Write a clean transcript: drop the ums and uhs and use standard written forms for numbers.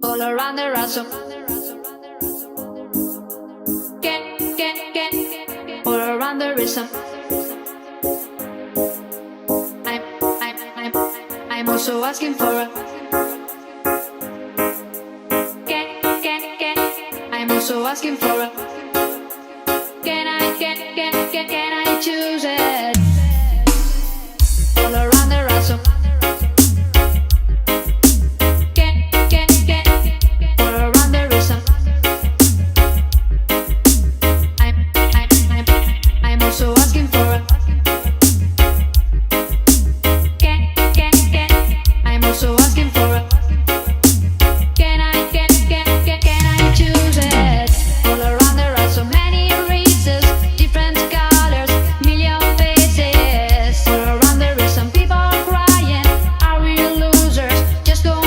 all around the ransom. All around the rhythm. I'm, I'm, I'm, I'm also asking for a. I'm also asking for a. Can I choose?